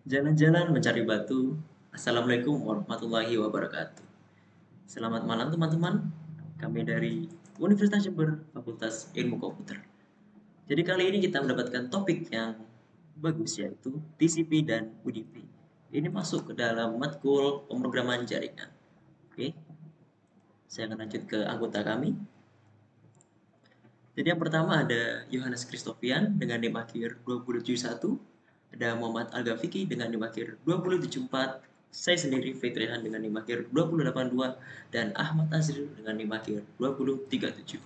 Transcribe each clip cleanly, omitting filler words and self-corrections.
Jalan-jalan mencari batu. Assalamualaikum warahmatullahi wabarakatuh. Selamat malam teman-teman. Kami dari Universitas Jember, Fakultas Ilmu Komputer. Jadi kali ini kita mendapatkan topik yang bagus yaitu TCP dan UDP. Ini masuk ke dalam matkul pemrograman jaringan. Oke, saya akan lanjut ke anggota kami. Jadi yang pertama ada Yohanes Kristofian dengan NIM akhir 2071, ada Muhammad Al-Ghafiqi dengan NIM akhir 2074, saya sendiri Fitrihan dengan NIM akhir 2082, dan Ahmad Azril dengan NIM akhir 2037.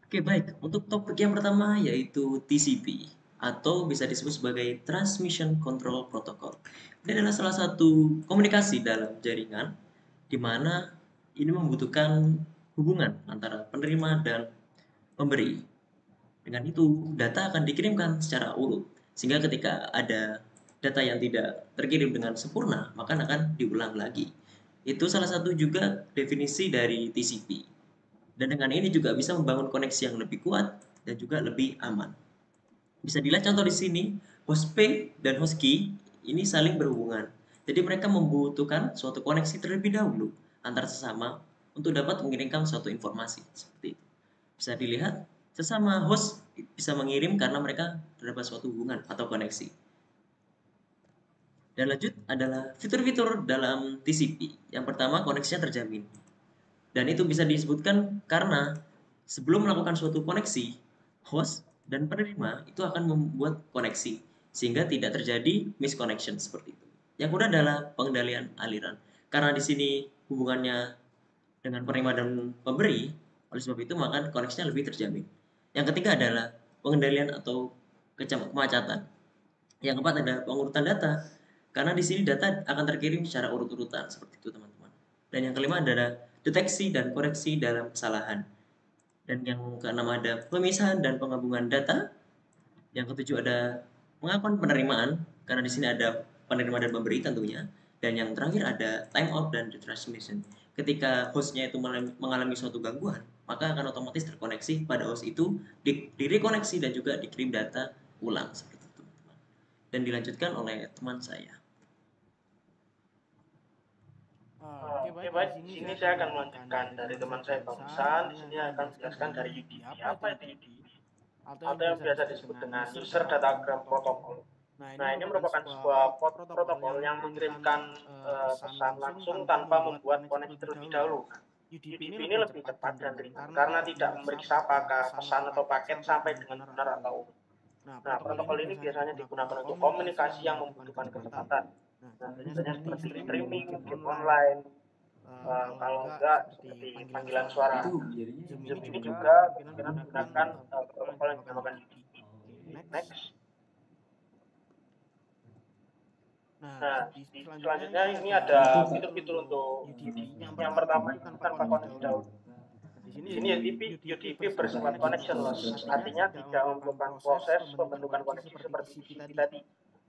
Oke, baik. Untuk topik yang pertama yaitu TCP atau bisa disebut sebagai Transmission Control Protocol. Ini adalah salah satu komunikasi dalam jaringan di mana ini membutuhkan hubungan antara penerima dan pemberi. Dengan itu, data akan dikirimkan secara urut, sehingga ketika ada data yang tidak terkirim dengan sempurna, maka akan diulang lagi. Itu salah satu juga definisi dari TCP. Dan dengan ini juga bisa membangun koneksi yang lebih kuat dan juga lebih aman. Bisa dilihat contoh di sini, host P dan host Q ini saling berhubungan. Jadi mereka membutuhkan suatu koneksi terlebih dahulu antar sesama untuk dapat mengirimkan suatu informasi seperti itu. Bisa dilihat sesama host bisa mengirim karena mereka terdapat suatu hubungan atau koneksi. Dan lanjut adalah fitur-fitur dalam TCP. Yang pertama, koneksinya terjamin. Dan itu bisa disebutkan karena sebelum melakukan suatu koneksi, host dan penerima itu akan membuat koneksi sehingga tidak terjadi misconnection seperti itu. Yang kedua adalah pengendalian aliran. Karena di sini hubungannya dengan penerima dan pemberi, oleh sebab itu maka koneksinya lebih terjamin. Yang ketiga adalah pengendalian atau kemacatan. Yang keempat ada pengurutan data. Karena di sini data akan terkirim secara urut-urutan seperti itu teman-teman. Dan yang kelima adalah deteksi dan koreksi dalam kesalahan. Dan yang keenam ada pemisahan dan penggabungan data. Yang ketujuh ada pengakuan penerimaan karena di sini ada penerima dan pemberi tentunya. Dan yang terakhir ada timeout dan retransmission. Ketika hostnya itu mengalami suatu gangguan, maka akan otomatis terkoneksi pada host itu, direkoneksi dan juga dikirim data ulang seperti itu teman-teman. Dan dilanjutkan oleh teman saya. Oke, Oke baik. Di baik, di sini sini saya akan saya akan melanjutkan melanjutkan dari dari teman teman saya saya barusan. Di barusan. Di sini sini akan akan menjelaskan menjelaskan dari dari UDP. UDP. Apa Apa itu itu UDP? UDP? Atau yang Atau yang biasa biasa disebut disebut dengan dengan User User Datagram Datagram Protocol. Protocol. Nah, ini Nah, ini merupakan merupakan sebuah sebuah protokol protokol yang yang mengirimkan mengirimkan pesan pesan langsung langsung tanpa tanpa membuat membuat koneksi koneksi terlebih terlebih dahulu. dahulu. UDP ini UDP ini lebih lebih cepat dan cepat dan ringan ringan karena karena tidak tidak memeriksa memeriksa apakah apakah pesan pesan atau atau paket paket sampai sampai dengan dengan benar benar atau atau urut. urut. Nah, Nah, protokol ini protokol ini biasanya biasanya digunakan untuk digunakan untuk komunikasi yang komunikasi yang membutuhkan membutuhkan kecepatan. kecepatan. Nah, Nah, contohnya contohnya seperti seperti streaming, streaming, game game online, online, kalau kalau enggak enggak seperti seperti panggilan panggilan suara. suara. Itu jadinya Zoom ini Zoom ini juga juga kemungkinan kemungkinan menggunakan menggunakan protokol yang protokol yang dinamakan dinamakan UDP. UDP. Oke, Oke, next. next. Nah, Nah, selanjutnya selanjutnya ini ini ada ada fitur-fitur fitur-fitur untuk untuk UDP. Yang yang pertama pertama itu itu tanpa tanpa koneksi koneksi dahulu. dahulu. Nah, di sini Di sini UDP UDP bersifat bersifat connectionless, connectionless, artinya artinya tidak tidak memerlukan memerlukan proses proses pembentukan pembentukan koneksi koneksi seperti seperti TCP TCP tadi. tadi.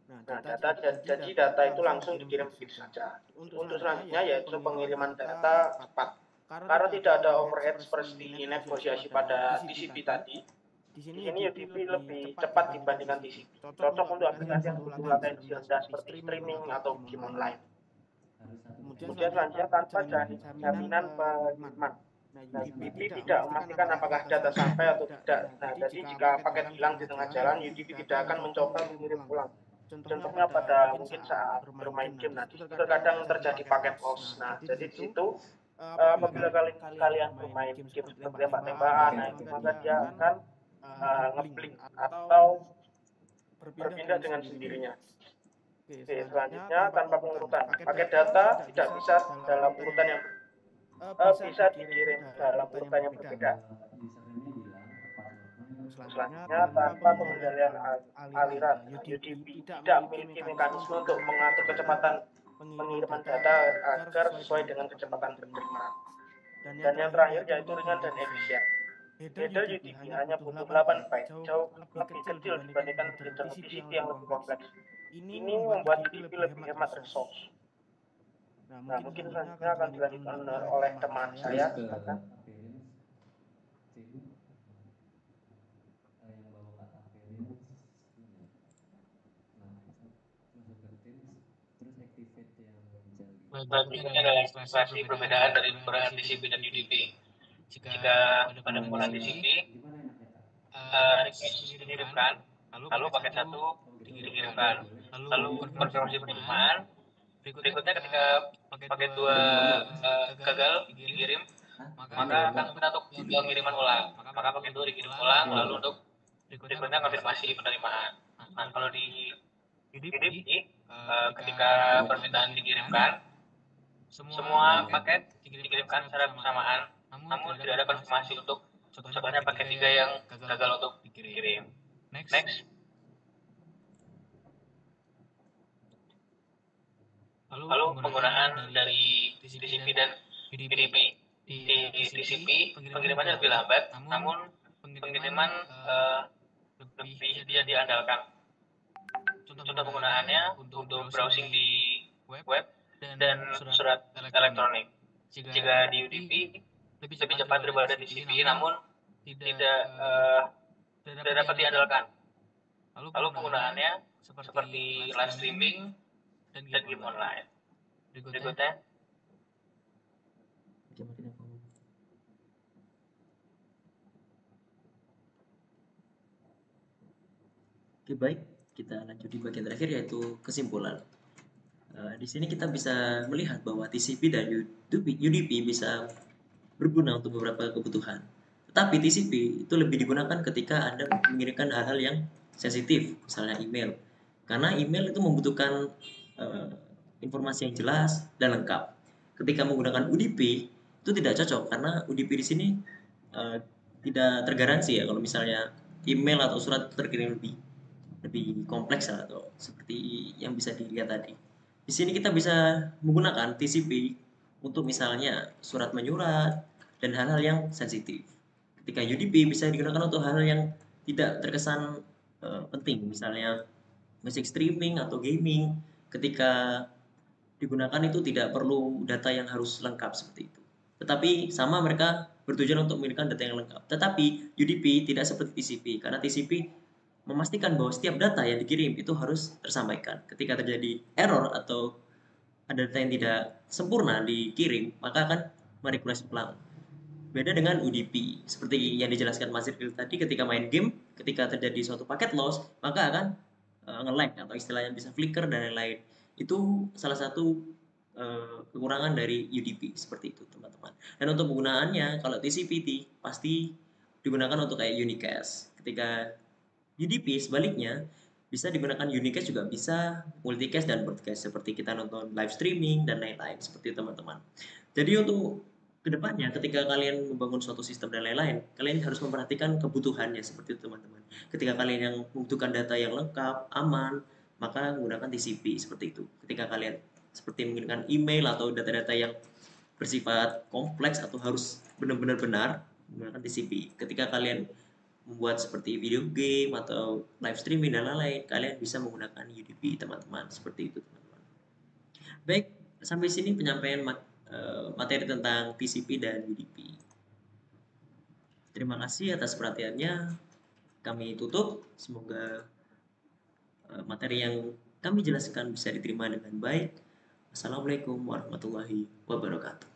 Nah, Nah, jadi data itu data itu langsung langsung dikirim dikirim begitu begitu saja. saja. Untuk Untuk selanjutnya selanjutnya yaitu yaitu pengiriman pengiriman data data cepat. cepat. Karena Karena tidak ada tidak ada overhead overhead seperti seperti negosiasi negosiasi pada pada TCP TCP tadi. tadi, Di di sini sini UDP UDP lebih lebih cepat cepat dibandingkan dibandingkan TCP. TCP. Cocok untuk Cocok untuk aplikasi yang aplikasi yang butuh butuh latensi latensi rendah rendah seperti seperti streaming streaming atau atau game game online. online. Kemudian Kemudian selanjutnya selanjutnya tanpa tanpa jaminan jaminan pengiriman. pengiriman. Nah, Nah, UDP UDP tidak tidak memastikan memastikan apakah apakah data data sampai atau sampai atau tidak. tidak. Nah, Nah, jadi jadi jika jika paket paket hilang di hilang di tengah tengah jalan, jalan, UDP UDP tidak akan tidak akan mencoba mencoba mengirim mengirim ulang. ulang. Contohnya Contohnya pada pada mungkin mungkin saat saat bermain bermain game. Nah, game. di Nah, situ di situ terkadang terkadang terjadi terjadi paket paket loss. loss. Nah, Nah, jadi di jadi di situ situ apabila apabila kalian kalian bermain bermain game game seperti seperti tembak-tembakan, tembak-tembakan, maka nah maka itu maka dia dia akan akan ngeblink ngeblink atau atau berpindah berpindah dengan dengan sendirinya. sendirinya. Oke, Oke, selanjutnya selanjutnya tanpa tanpa pengurutan. pengurutan. Paket Paket data data tidak tidak bisa bisa dalam dalam urutan yang urutan yang bisa bisa dikirim dikirim dalam dalam urutan yang urutan yang berbeda. berbeda. Selanjutnya Selanjutnya, tanpa tanpa pengendalian pengendalian aliran. aliran, Nah, UDP UDP tidak tidak memiliki memiliki mekanisme mekanisme untuk untuk mengatur mengatur kecepatan kecepatan pengiriman pengiriman data data agar agar sesuai sesuai dengan dengan kecepatan kecepatan penerima. penerima. Dan yang Dan yang terakhir terakhir yaitu yaitu ringan dan ringan dan efisien. efisien. Header Header UDP UDP hanya hanya butuh butuh 8 8 byte, byte, jauh jauh lebih lebih kecil kecil dibandingkan dibandingkan header header TCP yang TCP lebih yang lebih kompleks. kompleks. Ini Ini membuat membuat UDP UDP lebih lebih hemat hemat resource. resource. Nah, Nah, mungkin mungkin selanjutnya akan selanjutnya akan dilanjutkan dilanjutkan oleh oleh teman teman saya. saya. Silakan. Berikutnya adalah ilustrasi perbedaan dari penggunaan TCP dan UDP. Jika pada penggunaan TCP, request dikirimkan, lalu paket satu dikirimkan, lalu konfirmasi penerimaan. Berikutnya ketika paket 2 gagal dikirim, maka akan minta untuk pengiriman ulang. Maka paket 2 dikirim ulang, lalu untuk berikutnya konfirmasi penerimaan. Nah, kalau di UDP, ketika permintaan dikirimkan, semua paket dikirimkan secara bersamaan, namun tidak ada konfirmasi untuk contohnya paket 3 yang gagal untuk dikirim. Next. Lalu penggunaan dari TCP dan UDP. Di TCP pengirimannya lebih lambat, namun pengiriman lebih diandalkan. Contoh penggunaannya untuk browsing di web dan surat elektronik. Jika di UDP lebih cepat daripada TCP, namun tidak dapat diandalkan. Lalu penggunaannya seperti live streaming dan game online. Berikutnya. Oke, baik, kita lanjut di bagian terakhir yaitu kesimpulan. Di sini kita bisa melihat bahwa TCP dan UDP bisa berguna untuk beberapa kebutuhan. Tetapi TCP itu lebih digunakan ketika Anda mengirimkan hal-hal yang sensitif, misalnya email. Karena email itu membutuhkan informasi yang jelas dan lengkap. Ketika menggunakan UDP itu tidak cocok karena UDP di sini tidak tergaransi ya kalau misalnya email atau surat terkirim lebih kompleks atau seperti yang bisa dilihat tadi. Di sini kita bisa menggunakan TCP untuk misalnya surat menyurat dan hal-hal yang sensitif. Ketika UDP bisa digunakan untuk hal-hal yang tidak terkesan penting, misalnya music streaming atau gaming. Ketika digunakan itu tidak perlu data yang harus lengkap seperti itu. Tetapi sama mereka bertujuan untuk memiliki data yang lengkap. Tetapi UDP tidak seperti TCP karena TCP memastikan bahwa setiap data yang dikirim itu harus tersampaikan. Ketika terjadi error atau ada data yang tidak sempurna dikirim, maka akan merequest ulang. Beda dengan UDP, seperti yang dijelaskan Mas Irfil tadi, ketika main game, ketika terjadi suatu paket loss, maka akan nge-lag atau istilahnya bisa flicker dan lain-lain. Itu salah satu kekurangan dari UDP seperti itu, teman-teman. Dan untuk penggunaannya, kalau TCP pasti digunakan untuk kayak unicast. Ketika UDP sebaliknya bisa digunakan unicast juga bisa, multicast dan broadcast seperti kita nonton live streaming dan lain-lain seperti teman-teman. Jadi untuk kedepannya ketika kalian membangun suatu sistem dan lain-lain, kalian harus memperhatikan kebutuhannya seperti itu teman-teman. Ketika kalian yang membutuhkan data yang lengkap, aman, maka menggunakan TCP seperti itu. Ketika kalian seperti mengirimkan email atau data-data yang bersifat kompleks atau harus benar-benar benar, menggunakan TCP. Ketika kalian membuat seperti video game atau live streaming dan lain-lain, kalian bisa menggunakan UDP teman-teman, seperti itu teman-teman. Baik, sampai sini penyampaian materi tentang TCP dan UDP. Terima kasih atas perhatiannya. Kami tutup. Semoga materi yang kami jelaskan bisa diterima dengan baik. Assalamualaikum warahmatullahi wabarakatuh.